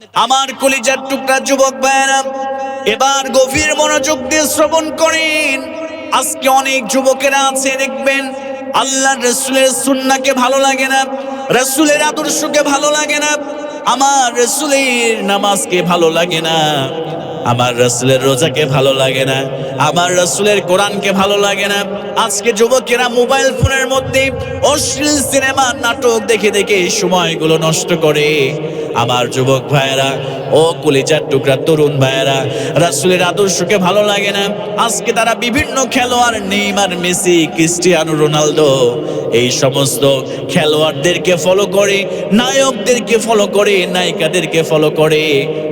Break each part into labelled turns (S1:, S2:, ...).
S1: আমার কলিজার টুকরা যুবক ভাইরা, এবার গভীর মনোযোগ দিয়ে শ্রবণ করেন। আজকে অনেক যুবকেরা আছে, দেখবেন আল্লাহর রাসূলের সুন্নাহকে ভালো লাগে না, রাসূলের আদর্শকে ভালো লাগে না, আমার রাসূলের নামাজকে ভালো লাগে না, আমার রাসূলের রোজাকে ভালো লাগে না, আমার রাসূলের কোরআনকে ভালো লাগে না। আজকে যুবকেরা মোবাইল ফোনের মধ্যে অশ্লীল সিনেমা নাটক দেখে দেখে সময়গুলো নষ্ট করে। আমার যুবক ভাইয়েরা, ও কলিজার টুকরা তরুণ ভাইয়েরা, রাসূলের আদর্শকে ভালো লাগে না। আজকে তারা বিভিন্ন খেলোয়াড়, নেইমার, মেসি, ক্রিস্টিয়ানো রোনালদো, এই সমস্ত খেলোয়াড়দেরকে ফলো করে, নায়কদেরকে ফলো করে, নায়িকাদেরকে ফলো করে।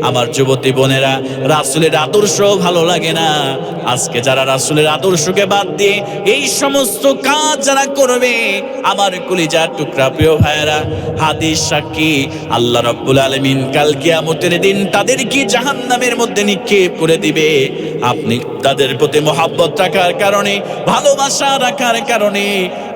S1: আমার যুবতী বোনেরা, রাসূলের আদর্শ ভালো লাগে না। আজকে যারা রাসূলের আদর্শকে বাদ দিয়ে এই সমস্ত কাজ যারা করবে, আমার কলিজার টুকরা প্রিয় ভাইয়েরা, হাদিস সাক্ষী আল্লাহ রাব্বুল আলামিন কাল কিয়ামতের দিন তাদেরকে জাহান্নামের মধ্যে নিক্ষেপ করে দিবে। আপনি তাদের প্রতি মহব্বত রাখার কারণে, ভালোবাসা রাখার কারণে,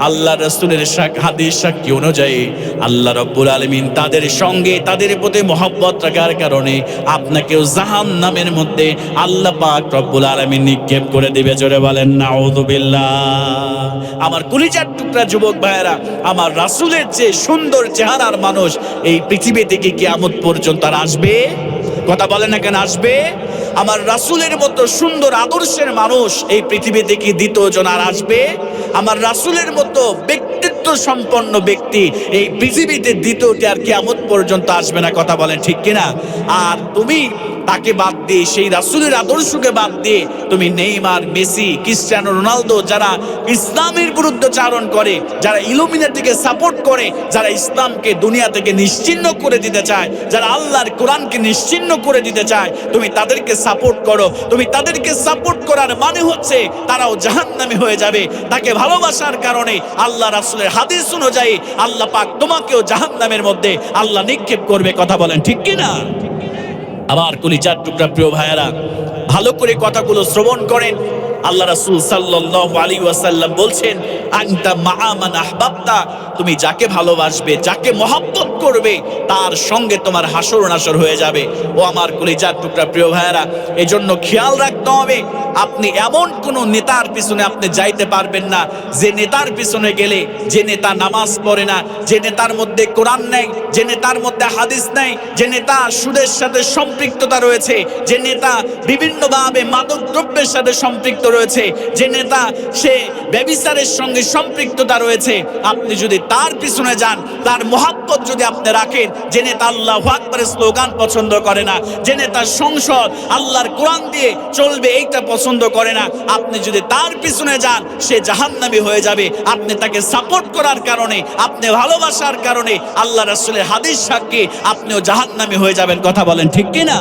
S1: আল্লাহ রাসূলের হাদিস সাক্ষী অনুযায়ী আল্লাহ রাব্বুল আলামিন তাদের সঙ্গে তাদের প্রতি মহব্বত রাখার কারণে আপনাকেও জাহান্নামের মধ্যে আল্লাহ পাক রব্বুল আলামিন নিক্ষেপ করে দিবে। জোরে বলেন নাউযুবিল্লাহ। আমার কলিজার টুকরা যুবক ভাইয়েরা, আমার রাসূলের যে সুন্দর চেহারার মানুষ এই পৃথিবী থেকে কিয়ামত পর্যন্ত আর আসবে? কথা বলেন না কেন আসবে? আমার রাসূলের মতো সুন্দর আদর্শের মানুষ এই পৃথিবী থেকে দ্বিতীয় জন আর আসবে? আমার রাসূলের মতো ব্যক্তিত্ব সম্পন্ন ব্যক্তি এই পৃথিবীতে দ্বিতীয়টি আর কিয়ামত পর্যন্ত আসবে না। কথা বলেন ঠিক কিনা? আর তুমি তাকে বাদ দিয়ে, সেই রাসূলের আদর্শকে বাদ দিয়ে তুমি নেইমার, মেসি, ক্রিস্টিয়ানো রোনালদো, যারা ইসলামের বিরুদ্ধে চারণ করে, যারা ইলুমিনাটিকে সাপোর্ট করে, যারা ইসলামকে দুনিয়া থেকে নিশ্চিহ্ন করে দিতে চায়, যারা আল্লাহর কোরআনকে নিশ্চিহ্ন করে দিতে চায়, তুমি তাদেরকে সাপোর্ট করো। তুমি তাদেরকে সাপোর্ট করার মানে হচ্ছে তারাও জাহান্নামী হয়ে যাবে। তাকে ভালোবাসার কারণে আল্লাহ রাসূলের হাদিস অনুযায়ী আল্লাহ পাক তোমাকেও জাহান্নামের মধ্যে আল্লাহ নিক্ষেপ করবে। কথা বলেন ঠিক কিনা? আমার কলিজার টুকরা প্রিয় ভাইয়েরা, ভালো করে কথাগুলো শ্রবণ করেন। আল্লাহ রাসূল সাল্লাল্লাহু আলাইহি ওয়াসাল্লাম বলছেন, আনতা মাআ মান আহবাবতা, তুমি যাকে ভালোবাসবে, যাকে মহব্বত করবে, তার সঙ্গে তোমার হাসর নাসর হয়ে যাবে। ও আমার কলিজার টুকরা প্রিয় ভাইয়েরা, এজন্য খেয়াল রাখতে হবে, আপনি এমন কোন নেতার পিছনে আপনি যাইতে পারবেন না যে নেতার পিছনে গেলে, যে নেতা নামাজ পড়ে না, যে নেতার মধ্যে কোরআন নেই, যে নেতার মধ্যে হাদিস নেই, যে নেতা সুদের সাথে সম্পৃক্ততা রয়েছে, যে নেতা বিভিন্নভাবে মাদক দ্রব্যের সাথে সম্পৃক্ত রয়েছে, যে নেতা সে ব্যভিচারের সঙ্গে সম্পৃক্ততা রয়েছে, আপনি যদি তার পিছনে যান, তার মহব্বত যদি আপনি রাখেন, যে নেতা আল্লাহু আকবারের স্লোগান পছন্দ করে না, যে নেতা সংসদ আল্লাহর কোরআন দিয়ে চলবে এইটা পছন্দ করে না, আপনি যদি তার পিছনে যান, সে জাহান্নামী হয়ে যাবে। আপনি তাকে সাপোর্ট করার কারণে, আপনি ভালোবাসার কারণে, আল্লাহ রাসূলের হাদিস সাক্ষী আপনিও জাহান্নামী হয়ে যাবেন। কথা বলেন ঠিক কিনা?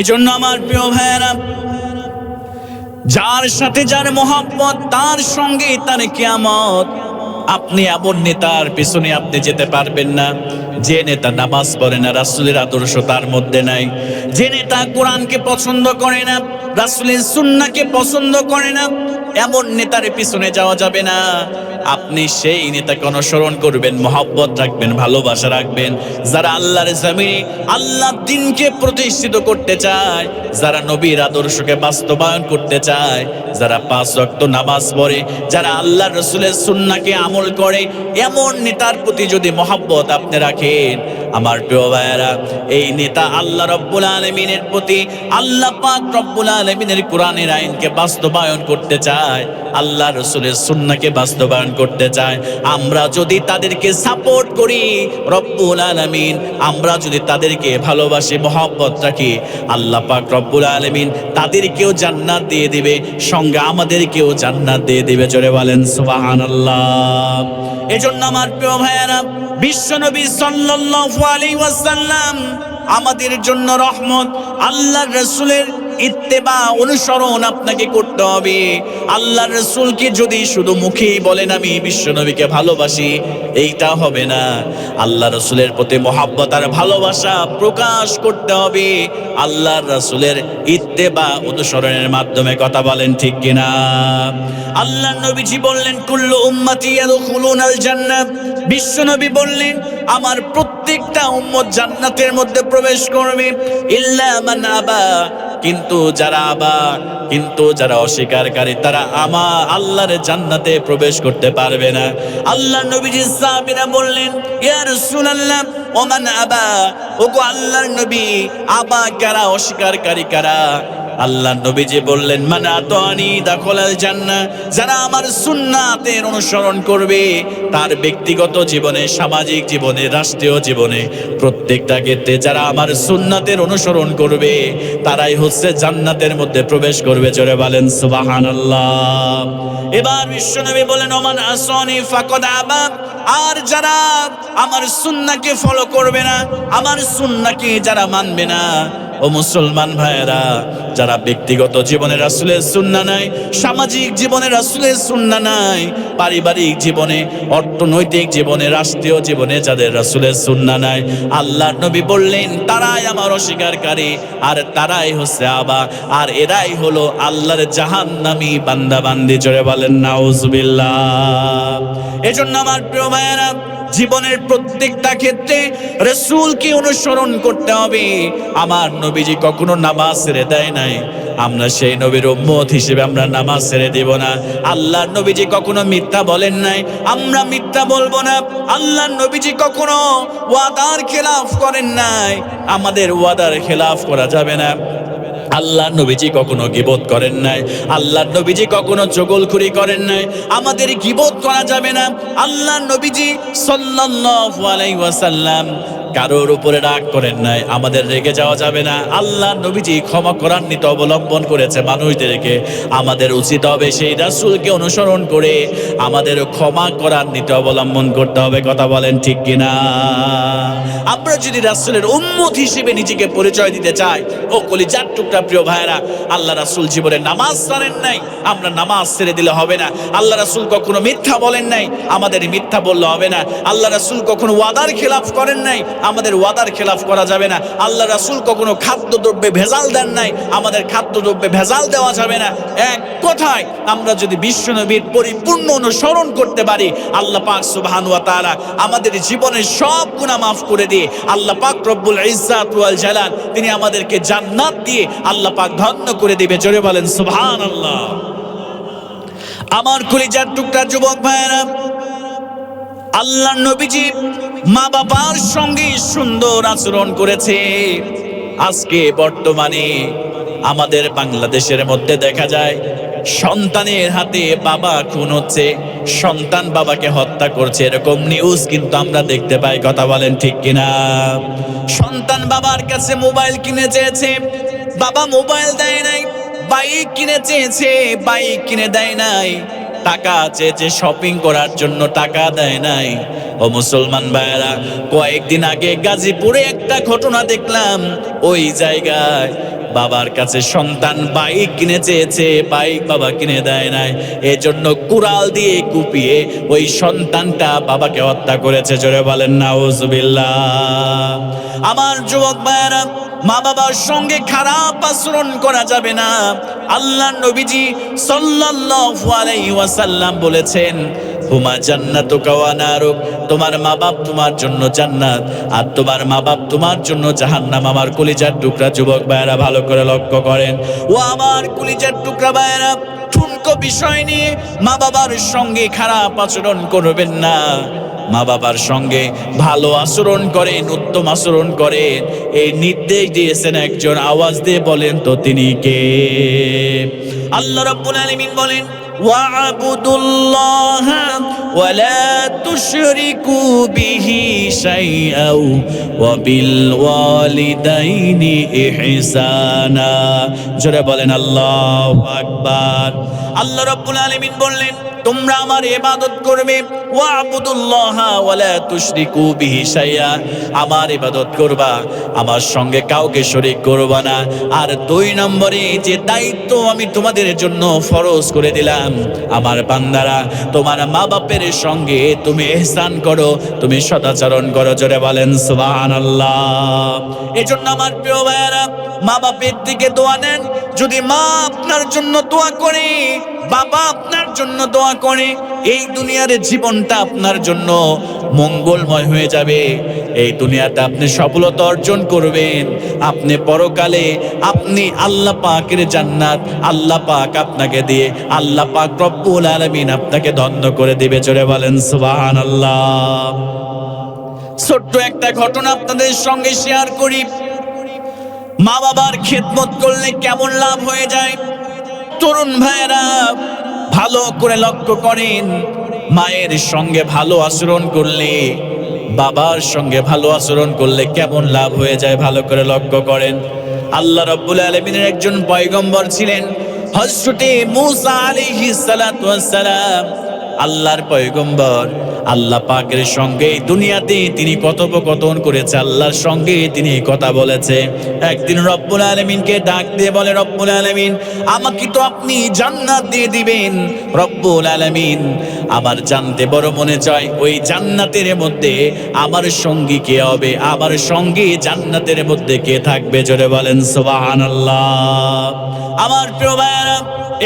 S1: এজন্য আমার প্রিয় ভাইয়েরা, যার সাথে যার মহব্বত, তার সঙ্গে তার কিয়ামত। আপনি এমন নেতার পিছনে আপনি যেতে পারবেন না যে নেতা নামাজ পড়ে না, রাসূলের আদর্শ তার মধ্যে নাই, যে নেতা কোরআনকে পছন্দ করে না, রাসূলের সুন্নাহকে পছন্দ করে না, এমন নেতার পিছনে যাওয়া যাবে না। আপনি সেই নেতাকে অনুসরণ করবেন, মহব্বত রাখবেন, ভালোবাসা রাখবেন, যারা আল্লাহর জমিনে আল্লাহর দ্বীনকে প্রতিষ্ঠিত করতে চায়, যারা নবীর আদর্শকে বাস্তবায়ন করতে চায়, যারা 5 ওয়াক্ত নামাজ পড়ে, যারা আল্লাহর রাসূলের সুন্নাহকে আমল করে, এমন নেতার প্রতি যদি মহব্বত আপনি রাখেন, আমার প্রিয় ভাইয়েরা, এই নেতা আল্লাহ রাব্বুল আলামিনের প্রতি, আল্লাহ পাক রব্বুল আলামিনের কোরআনের আইনকে বাস্তবায়ন করতে চায়, আল্লাহ রাসূলের সুন্নাহকে বাস্তবায়ন করতে চায়। আমরা যদি তাদেরকে সাপোর্ট করি, রব্বুল আলামিন, আমরা যদি তাদেরকে ভালোবাসি, মহব্বত রাখি, আল্লাহ পাক রব্বুল আলামিন তাদেরকেও জান্নাত দিয়ে দিবে, সঙ্গে আমাদেরকেও জান্নাত দিয়ে দিবে। জোরে বলেন সুবহানাল্লাহ। এজন্য আমার প্রিয় ভাইয়েরা, বিশ্বনবী সাল্লাল্লাহু আলাইহি ওয়াসাল্লাম আমাদের জন্য রহমত, আল্লাহর রাসূলের ইত্তেবা অনুসরণ আপনাকে করতে হবে। আল্লাহর রাসূলকে যদি শুধু মুখেই বলেন আমি বিশ্বনবীকে ভালোবাসি, এইটা হবে না। আল্লাহ রাসূলের প্রতি মহব্বত আর ভালোবাসা প্রকাশ করতে হবে আল্লাহর রাসূলের ইত্তেবা অনুসরণের মাধ্যমে। কথা বলেন ঠিক কিনা? আল্লাহ নবীজি বললেন কুল্লু উম্মতি ইয়াদখুলুনাল জান্নাহ, বিশ্বনবী বললেন আমার প্রত্যেকটা উম্মত জান্নাতের মধ্যে প্রবেশ করবে ইল্লা মান আবা, কিন্তু যারা অস্বীকারী তারা আল্লাহর জান্নাতে প্রবেশ করতে পারবে না। আল্লাহ নবীজি সাহাবীরা বললেন ইয়া রাসূলুল্লাহ ওমান আবা, ওগো আল্লাহর নবী আবা কারা, অস্বীকারী কারা? আল্লাহ নবীজি বললেন মান আতানি দাখালাল জান্নাহ, যারা আমার সুন্নাতের অনুসরণ করবে তার ব্যক্তিগত জীবনে, সামাজিক জীবনে, রাষ্ট্রীয় জীবনে, প্রত্যেকটা ক্ষেত্রে যারা আমার সুন্নাতের অনুসরণ করবে তারাই হচ্ছে জান্নাতের মধ্যে প্রবেশ করবে। জোরে বলেন সুবহানাল্লাহ। এবার বিশ্বনবী বলেন ওমান আসানি ফাকাদ আবা, আর যারা আমার সুন্নাহকে ফলো করবে না, আমার সুন্নাহকে যারা মানবে না, ও মুসলমান ভাইয়েরা, যারা ব্যক্তিগত জীবনে রাসূলের সুন্নাহ নাই, সামাজিক জীবনে রাসূলের সুন্নাহ নাই, পারিবারিক জীবনে, অর্থনৈতিক জীবনে, রাষ্ট্রীয় জীবনে যাদের রাসূলের সুন্নাহ নাই, আল্লাহর নবী বললেন তারাই আমার অস্বীকারী, আর তারাই হচ্ছে আবা, আর এরাই হলো আল্লাহর জাহান্নামী বান্দা বান্দি। জোরে বলেন নাউজুবিল্লাহ। এজন্য আমার প্রিয় ভাইয়েরা, জীবনের প্রত্যেকটা ক্ষেত্রে রাসূলকে অনুসরণ করতে হবে। আমার নবীজি কখনো নামাজ ছেড়ে দেয় নাই, আমরা সেই নবীর উম্মত হিসেবে আমরা নামাজ ছেড়ে দেব না। আল্লাহর নবীজি কখনো মিথ্যা বলেন নাই, আমরা মিথ্যা বলবো না। আল্লাহর নবীজি কখনো ওয়াদার খেলাফ করেন নাই, আমাদের ওয়াদার খেলাফ করা যাবে না। আল্লাহ নবীজি কখনো গীবত করেন নাই, আল্লাহ নবীজি কখনো চগলখুরি করেন নাই, আমাদের গীবত করা যাবে না। আল্লাহ নবীজি সাল্লাল্লাহু আলাইহি ওয়াসাল্লাম কারোর উপরে রাগ করেন নাই, আমাদের রেগে যাওয়া যাবে না। আল্লাহ নবীজি ক্ষমা করার নীতি অবলম্বন করেছে মানুষদেরকে, আমাদের উচিত হবে সেই রাসূলকে অনুসরণ করে আমাদের ক্ষমা করার নীতি অবলম্বন করতে হবে। কথা বলেন ঠিক কিনা? আমরা যদি রাসূলের উম্মত হিসেবে নিজেকে পরিচয় দিতে চাই, ও কলিজার টুকরা প্রিয় ভাইরা, আল্লাহ রাসূল জীবনে নামাজ ছাড়েন নাই, আমরা নামাজ ছেড়ে দিলে হবে না। আল্লাহ রাসূল কখনো মিথ্যা বলেন নাই, আমাদের মিথ্যা বললে হবে না। আল্লাহ রাসূল কখনো ওয়াদার খেলাফ করেন নাই, আমাদের ওয়াদার খেলাফ করা যাবে না। আল্লাহ রাসূল কখনো খাদ্যদ্রব্যে ভেজাল দেন নাই, আমাদের খাদ্যদ্রব্যে ভেজাল দেওয়া যাবে না। এক কথায় আমরা যদি বিশ্বনবীর পরিপূর্ণ অনুসরণ করতে পারি, আল্লাহ পাক সুবহানাহু ওয়া তাআলা আমাদের জীবনের সব গুনাহ মাফ করে দিয়ে আল্লাহ পাক রব্বুল ইজ্জাত ওয়াল জালাল তিনি আমাদেরকে জান্নাত দিয়ে আল্লাহ পাক ধন্য করে দিবে। জোরে বলেন সুবহানাল্লাহ। আমার কলিজার টুকরা যুবক ভাইয়েরা, আল্লাহ নবীজি মা বাবার সঙ্গে সুন্দর আচরণ করেছে। আজকে বর্তমানে আমাদের বাংলাদেশের মধ্যে দেখা যায় সন্তানের হাতে বাবা খুন হচ্ছে, সন্তান বাবাকে হত্যা করছে, এরকম নিউজ কিন্তু আমরা দেখতে পাই। কথা বলেন ঠিক কিনা? সন্তান বাবার কাছে মোবাইল কিনে চেয়েছে, বাবা মোবাইল দেয় নাই। বাইক কিনে চেয়েছে, বাইক কিনে দেয় নাই। টাকা চেয়েছে শপিং করার জন্য, টাকা দেয় নাই। ও মুসলমান ভাইয়েরা, কয়েকদিন আগে গাজীপুরে একটা ঘটনা দেখলাম। ওই জায়গায় বাবার কাছে সন্তান বাইক কিনে চেয়েছে, বাইক বাবা কিনে দেয় নাই, এজন্য কুড়াল দিয়ে কুপিয়ে ওই সন্তানটা বাবাকে হত্যা করেছে। জোরে বলেন নাউজুবিল্লাহ। আমার যুবক ভাইয়েরা, মা বাবার সঙ্গে খারাপ আচরণ করা যাবে না। আল্লাহ নবীজি সাল্লাল্লাহু আলাইহি ওয়াসাল্লাম বলেছেন হুমা জান্নাতুকা ওয়া নারুক, তোমার মা বাপ তোমার জন্য জান্নাত, আর তোমার মা বাপ তোমার জন্য জাহান্নাম। আমার কলিজার টুকরা যুবক ভাইয়েরা ভালো করে লক্ষ্য করেন। ও আমার কলিজার টুকরা ভাইয়েরা, ঠুনকো বিষয় নিয়ে মা বাবার সঙ্গে খারাপ আচরণ করবেন না। মা বাবার সঙ্গে ভালো আচরণ করেন, উত্তম আচরণ করেন, এই নির্দেশ দিয়েছেন একজন। আওয়াজ দিয়ে বলেন তো তিনি কে? আল্লাহ রাব্বুল আলামিন বলেন ওয়া'বুদুল্লাহা ওয়া লা তুশরিকু বিহি শাইআও ওয়া বিল ওয়ালিদাইনি ইহসানা। জোরে বলেন আল্লাহু আকবার। আল্লাহ রাব্বুল আলামিন বললেন তোমরা আমার ইবাদত করবে, ওয়াবুদুল্লাহা ওয়ালা তুশরিকু বিহি শাইআ, আমার ইবাদত করবা, আমার সঙ্গে কাউকে শরীক করবা না। আর 2 নম্বরে যে দায়িত্ব আমি তোমাদের জন্য ফরজ করে দিলাম, আমার বান্দারা তোমার মা বাপের সঙ্গে তুমি ইহসান করো, তুমি সদাচরণ করো। জোরে বলেন সুবহানাল্লাহ। এজন্য আমার প্রিয় ভাইয়েরা, মা বাপের দিকে দোয়া নেন। যদি মা আপনার জন্য দোয়া করে, বাবা আপনার জন্য দোয়া করে, এই দুনিয়ার জীবনটা আপনার জন্য মঙ্গলময় হয়ে যাবে। এই দুনিয়াতে আপনি সফলতা অর্জন করবেন, আপনি পরকালে আপনি আল্লাহ পাকের জান্নাত আল্লাহ পাক আপনাকে দিয়ে, আল্লাহ পাক রব্বুল আলামিন আপনাকে ধন্য করে দিবে। জোরে বলেন সুবহানাল্লাহ। ছোট্ট একটা ঘটনা আপনাদের সঙ্গে শেয়ার করি। মা বাবার খেদমত করলে কেমন লাভ হয়ে যায়, তরুণ ভাইয়েরা ভালো করে লক্ষ্য করেন। মায়ের সঙ্গে ভালো আচরণ করলে, বাবার সঙ্গে ভালো আচরণ করলে কেমন লাভ হয়ে যায়, ভালো করে লক্ষ্য করেন। আল্লাহ রাব্বুল আলামিনের একজন পয়গম্বর ছিলেন হযরত মূসা আলাইহিস সালাতু ওয়াস সালাম। আল্লাহর পয়গম্বর আল্লাহ পাকের সঙ্গে দুনিয়াতে তিনি কথোপকথন করেছে, আল্লাহর সঙ্গে তিনি কথা বলেছে। একদিন রব্বুল আলামিনকে ডাক দিয়ে বলে, রব্বুল আলামিন আমাকে তো আপনি জান্নাত দিয়ে দিবেন। রব্বুল আলামিন আমার জানতে বড় মনে চায়, ওই জান্নাতের মধ্যে আমার সঙ্গী কে হবে, আমার সঙ্গী জান্নাতের মধ্যে কে থাকবে। জোরে বলেন সুবহানাল্লাহ। আমার প্রিয় ভাইয়েরা,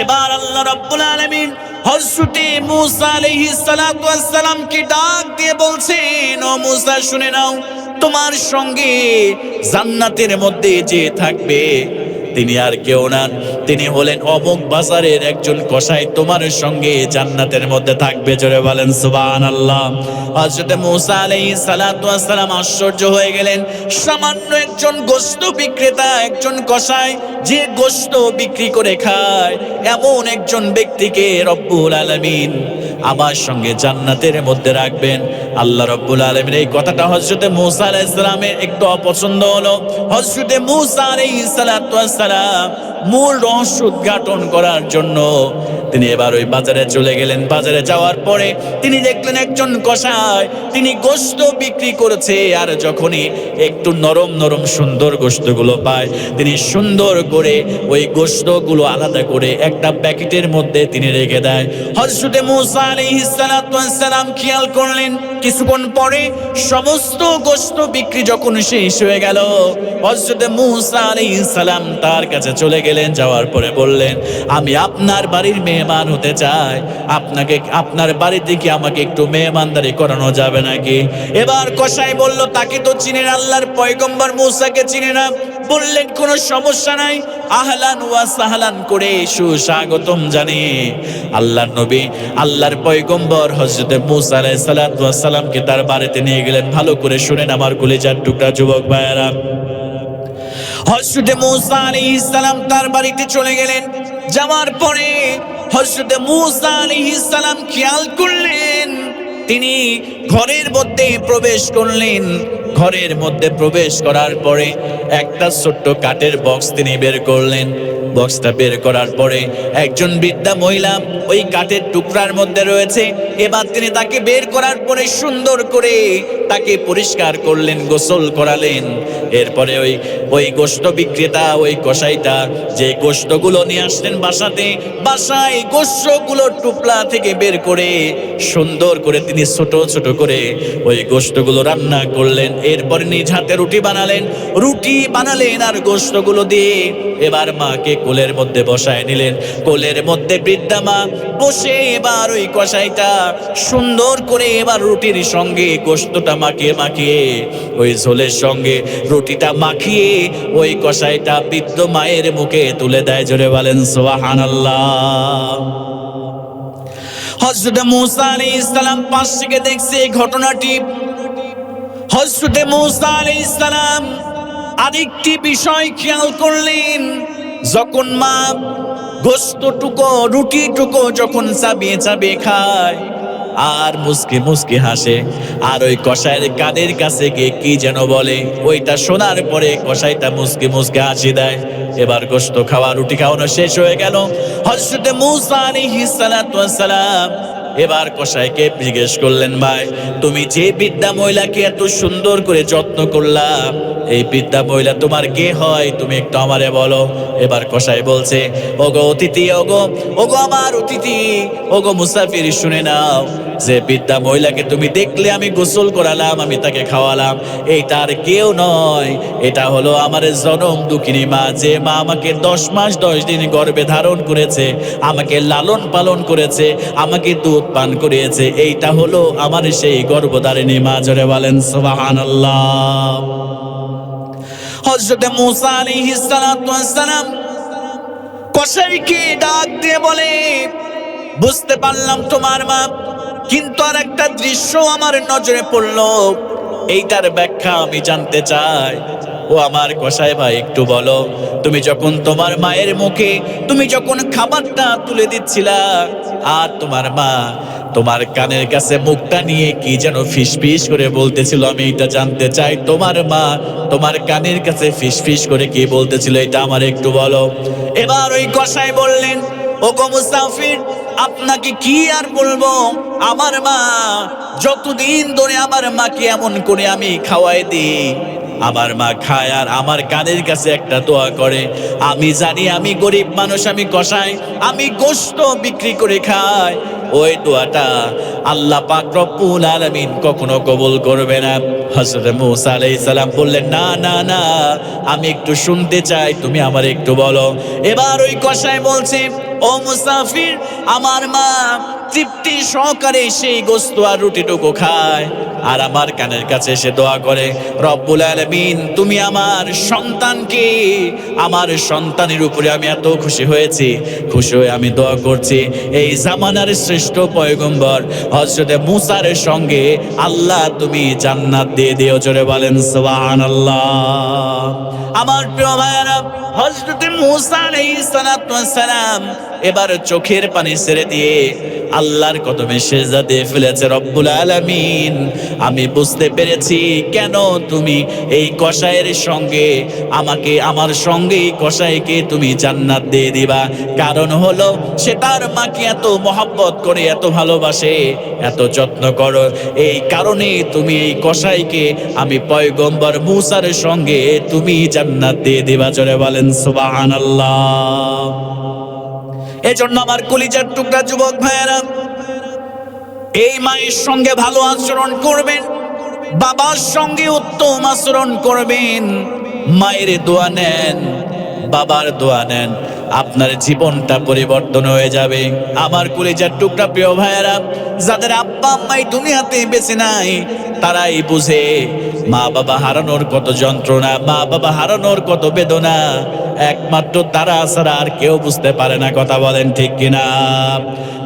S1: এবার আল্লাহ রাব্বুল আলামিন হযরত মূসা আলাইহিস সালাতু ওয়াস সালামকে ডাক দিয়ে বলছেন, ও মূসা শুনে নাও, তোমার সঙ্গে জান্নাতের মধ্যে যে থাকবে তিনি আর কেউ না, তিনি হলেন অমুক বাজারের একজন কসাই, তোমার সঙ্গে জান্নাতের মধ্যে থাকবে। জোরে বলেন সুবহানাল্লাহ। হযরত মূসা আলাইহিস সালাতু ওয়াস সালাম আশ্চর্য হয়ে গেলেন। সামান্য একজন গোশত বিক্রেতা, একজন কসাই যে গোশত বিক্রি করে খায়, এমন একজন ব্যক্তিকে রব্বুল আলামিন আমার সঙ্গে জান্নাতের মধ্যে রাখবেন। আল্লাহ রাব্বুল আলামিন এই কথাটা হযরত মূসা আলাইহিস সালামের একটু অপছন্দ হলো। হযরত মূসা আলাইহিস সালাতু ওয়াস সালাম মূল রহস্য উদ্ঘাটন করার জন্য তিনি এবার ওই বাজারে চলে গেলেন। বাজারে যাওয়ার পরে তিনি দেখলেন একজন কসাই তিনি গোশত বিক্রি করেছে, আর যখনই একটু নরম নরম সুন্দর গোশতগুলো পায়, তিনি সুন্দর করে ওই গোশতগুলো আলাদা করে একটা প্যাকেটের মধ্যে তিনি রেখে দেয়। হযরত মূসা আলাইহিস সালাতু ওয়াস সালাম খেয়াল করলেন, কিছুক্ষণ পরে সমস্ত গোশত বিক্রি যখন শেষ হয়ে গেল, হযরত মূসা আলাইহিস সালাম তার কাছে চলে গেলেন। যাওয়ার পরে বললেন, আমি আপনার বাড়ির মেহমান হতে চাই, আপনাকে আপনার বাড়িতে কি আমাকে একটু মেহমানদারি করানো যাবে নাকি? এবার কসাই বলল, তাকে তো চিনে না, আল্লাহর পয়গম্বর মূসাকে চিনে না। বললেন, কোনো সমস্যা নাই, আহলান ওয়া সাহলান করে সুস্বাগতম জানিয়ে আল্লাহর নবী আল্লাহর পয়গম্বর হযরত মূসা আলাইহিস সালাতু ওয়াস সালামকে তার বাড়িতে নিয়ে গেলেন। ভালো করে শুনেন আমার কলিজার টুকরা যুবক ভাইয়েরা। হযরত মূসা আলাইহিস সালাম তার বাড়িতে চলে গেলেন। যাওয়ার পরে হযরত মূসা আলাইহিস সালাম খেয়াল করলেন, তিনি ঘরের মধ্যে প্রবেশ করলেন। ঘরের মধ্যে প্রবেশ করার পরে একটা ছোট্ট কাঠের বক্স তিনি বের করলেন। বক্সটা বের করার পরে একজন বৃদ্ধা মহিলা ওই কাঠের টুকরার মধ্যে রয়েছে। এবার তিনি তাকে বের করার পরে সুন্দর করে তাকে পরিষ্কার করলেন, গোসল করালেন। এরপরে ওই গোশত বিক্রেতা, ওই কসাইটা যে গোশতগুলো নিয়ে আসলেন বাসায় গোশতগুলো টুকরা থেকে বের করে সুন্দর করে তিনি ছোট ছোট করে ওই গোশতগুলো রান্না করলেন। এরপরে নিজ হাতে রুটি বানালেন আর গোশতগুলো দিয়ে এবার মাকে কোলের মধ্যে বসায় নিলেন। কোলের মধ্যে বৃদ্ধা মা বসে এবার ওই কসাইটা সুন্দর করে এবার রুটির সঙ্গে গোশতটা মাখিয়ে ওই ঝোলের সঙ্গে রুটিটা মাখিয়ে ওই কসাইটা বৃদ্ধ মায়ের মুখে তুলে দেয়। জোরে বলেন সুবহানাল্লাহ। হযরত মূসা আলাইহিস সালাম পাশ থেকে দেখছে এই ঘটনাটি। হযরত মূসা আলাইহিস সালাম আরেকটি বিষয় খেয়াল করলেন, যখন মা গোশতটুকু রুটিটুকু যখন চাবিয়ে খায়, আর মুস্কি মুস্কি হাসে, আর ওই কসাইয়ের কানের কাছে গিয়ে কি যেন বলে। ওইটা শোনার পরে কসাইটা মুস্কি মুস্কি হাসি দেয়। এবার গোশত খাওয়া, রুটি খাওয়ানো শেষ হয়ে গেল। হযরত মূসা আলাইহিস সালাতু ওয়াস সালাম এবার কসাইকে জিজ্ঞেস করলেন, ভাই তুমি যে বৃদ্ধা মহিলাকে এত সুন্দর করে যত্ন করলা, এই বৃদ্ধা মহিলা তোমার কে হয়? তুমি একটু আমারে বলো। এবার কসাই বলছে, ওগো অতিথি, ওগো ওগো আমার অতিথি, ওগো মুসাফির, শুনে নাও, যে বৃদ্ধা মহিলাকে তুমি দেখলে আমি গোসল করালাম, আমি তাকে খাওয়ালাম, এইটা আর কেউ নয়, এটা হলো আমার জনম দুঃখিনী মা, যে মা আমাকে 10 মাস 10 দিন গর্ভে ধারণ করেছে, আমাকে লালন পালন করেছে, আমাকে দুধ পান করিয়েছে, এইটা হলো আমার সেই গর্ভধারিণী মা। জোরে বলেন সুবহানাল্লাহ। হযরত মূসা আলাইহিস সালাতু ওয়াস সালাম কসাইকে ডাক দিয়ে বলে, বুঝতে পারলাম তোমার মা, কিন্তু আর একটা দৃশ্য আমার নজরে পড়লো, এইটার ব্যাখ্যা আমি জানতে চাই। ও আমার কসাই ভাই, একটু বলো, তুমি যখন তোমার মায়ের মুখে তুমি যখন খাবারটা তুলে দিচ্ছিলা, আর তোমার মা তোমার কানের কাছে মুখটা নিয়ে কি যেন ফিসফিস করে বলতেছিল, আমি এটা জানতে চাই। তোমার মা তোমার কানের কাছে ফিসফিস করে কি বলতেছিল, এটা আমার একটু বলো। এবার ওই কসাই বললেন, ওগো মুসাফির, আপনাকে কি আর বলবো, আমার মা যতদিন ধরে আমার মাকে এমন করে আমি খাওয়াই দিই, আমার মা খায় আর আমার কানের কাছে একটা দোয়া করে। আমি জানি আমি গরিব মানুষ, আমি কসাই, আমি গোশত বিক্রি করে খাই, ওই দোয়াটা আল্লাহ পাক রব্বুল আলামিন কখনো কবুল করবে না। হযরত মূসা আলাইহিস সালাম বললেন, না না না, আমি একটু শুনতে চাই, তুমি আমার একটু বলো। এবার ওই কসাই বলছে, ও মুসাফির, আমার মা তৃপ্তি সহকারে সেই গোশত আর রুটিটুকু খায়, আর আমার কানের কাছে এসে দোয়া করে, রব্বুল আলামিন তুমি আমার সন্তানকে, আমার সন্তানের উপরে আমি এত খুশি হয়েছি, খুশি হয়ে আমি দোয়া করছি, এই জামানার শ্রেষ্ঠ পয়গম্বর হযরত মূসার সঙ্গে আল্লাহ তুমি জান্নাত দিয়ে দিও। জোরে বলেন সুবহানাল্লাহ। আমার প্রিয় ভাইরা, হযরত মূসা আলাইহিস সালাতু ওয়াস সালাম এবার চোখের পানি ছেড়ে দিয়ে আল্লাহর কদমে সেজদা দিয়ে ফেলেছে। রব্বুল আলামিন, আমি বুঝতে পেরেছি কেন তুমি এই কসাইয়ের সঙ্গে আমাকে, আমার সঙ্গে এই কসাইকে তুমি জান্নাত দিয়ে দিবা। কারণ হলো সে তার মাকে এত মহব্বত করে, এত ভালোবাসে, এত যত্ন করো, এই কারণে তুমি এই কসাইকে আমি পয়গম্বর মূসার সঙ্গে তুমি জান্নাত দিয়ে দিবা। জোরে বলেন সুবহানাল্লাহ। এজন্য আমার কলিজার টুকরা যুবক ভাইয়েরা, এই মায়ের সঙ্গে ভালো আচরণ করবেন, বাবার সঙ্গে উত্তম আচরণ করবেন, মায়ের দোয়া নেন, বাবার দোয়া নেন, আপনার জীবনটা পরিবর্তন হয়ে যাবে। আমার কলিজার টুকরা প্রিয় ভাইয়েরা, যাদের আব্বা আম্মাই দুনিয়াতে বেঁচে নাই, তারাই বুঝে মা বাবা হারানোর কত যন্ত্রণা, মা বাবা হারানোর কত বেদনা, একমাত্র তারা ছাড়া আর কেউ বুঝতে পারে না। কথা বলেন ঠিক কিনা?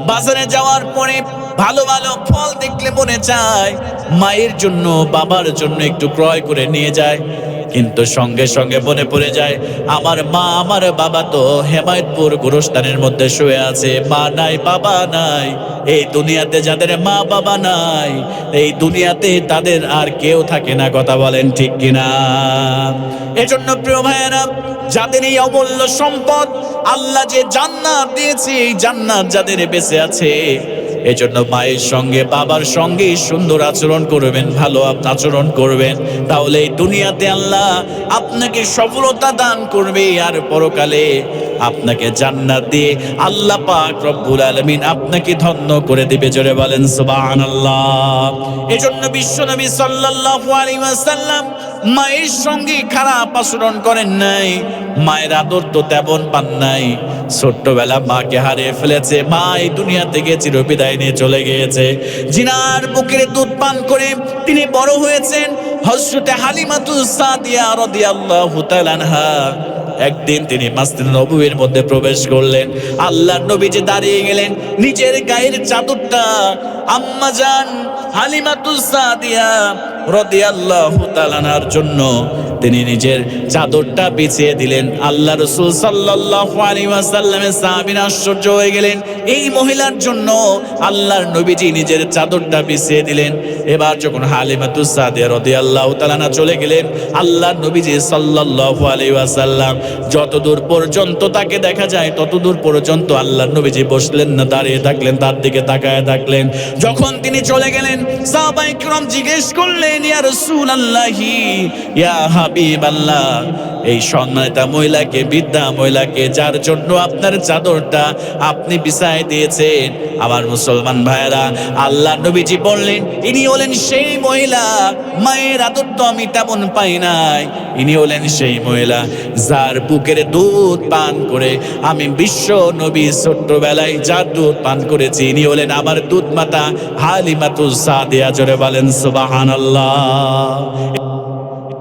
S1: বাজারে যাওয়ার পরে ভালো ভালো ফল দেখলে মনে চায় মায়ের জন্য, বাবার জন্য একটু ক্রয় করে নিয়ে যায়, কিন্তু সঙ্গে সঙ্গে মনে পড়ে যায় আমার মা, আমার বাবা তো হেমায়তপুর গোরস্থানের মধ্যে শুয়ে আছে, মা নাই, বাবা নাই। এই দুনিয়াতে যাদের মা বাবা নাই, এই দুনিয়াতে তাদের আর কেউ থাকে না। কথা বলেন ঠিক কিনা? এজন্য প্রিয় ভাইয়েরা, যাদের এই অমূল্য সম্পদ আল্লাহ যে জান্নাত দিয়েছে, এই জান্নাত যাদের বেঁচে আছে, এজন্য মায়ের সঙ্গে বাবার সঙ্গে সুন্দর আচরণ করবেন, ভালো আচরণ করবেন, তাহলে এই দুনিয়াতে আল্লাহ আপনাকে সফলতা দান করবে, আর পরকালে আপনাকে জান্নাত দিয়ে আল্লাহ পাক রব্বুল আলামিন আপনাকে ধন্য করে দিবে। জোরে বলেন সুবহানাল্লাহ। এজন্য বিশ্বনবী সাল্লাল্লাহু আলাইহি ওয়াসাল্লাম মায়ের সঙ্গে খারাপ আচরণ করেন নাই, মায়ের আদর তো তেমন পান নাই। ছোট্টবেলা মাকে হারিয়ে ফেলেছে, মা এই দুনিয়া থেকে চিরবিদায় নিয়ে চলে গিয়েছে। জিনার বুকের দুধ পান করে তিনি বড় হয়েছেন। হযরত হালিমাতুস সাদিয়া রাদিয়াল্লাহু তাআলা আনহা একদিন তিনি মসজিদ নববীর মধ্যে প্রবেশ করলেন। আল্লাহর নবী যে দাঁড়িয়ে গেলেন, নিজের গায়ের চাদরটা আম্মাজান হালিমাতুস সাদিয়া রাদিয়াল্লাহু তাআলা আনহার জন্য তিনি নিজের চাদরটা বিছিয়ে দিলেন। আল্লাহ রাসূল সাল্লাল্লাহু আলাইহি ওয়াসাল্লামের সাহাবীরা আশ্চর্য হয়ে গেলেন, এই মহিলার জন্য আল্লাহর নবীজি নিজের চাদরটা বিছিয়ে দিলেন। এবার যখন হালিমাতুস সাদিয়া রাদিয়াল্লাহু তাআলা আনহা চলে গেলেন, আল্লাহর নবীজি সাল্লাল্লাহু আলাইহি ওয়াসাল্লাম যতদূর পর্যন্ত তাকে দেখা যায় ততদূর পর্যন্ত আল্লাহর নবীজি বসলেন না, দাঁড়িয়ে থাকলেন, তার দিকে তাকায় থাকলেন। যখন তিনি চলে গেলেন, সাহাবায়ে কিরাম জিজ্ঞেস করলেন, ইয়া রাসূলুল্লাহি, ইয়া হাবিবাল্লাহ, এই সম্মানিতা মহিলাকে, বৃদ্ধা মহিলাকে, যার জন্য আপনার চাদরটা আপনি বিছায় দিয়েছেন, আমার মুসলমান ভাইরা, আল্লাহ নবীজি বললেন, ইনি হলেন সেই মহিলা, মায়ের আদর তো আমি তেমন পাই নাই, ইনি হলেন সেই মহিলা যার বুকের দুধ পান করে আমি বিশ্ব নবী ছোট্টবেলায় যার দুধ পান করেছি, ইনি হলেন আমার দুধ মাতা হালিমাতুস সাদিয়া। জোরে বলেন সুবহানাল্লাহ।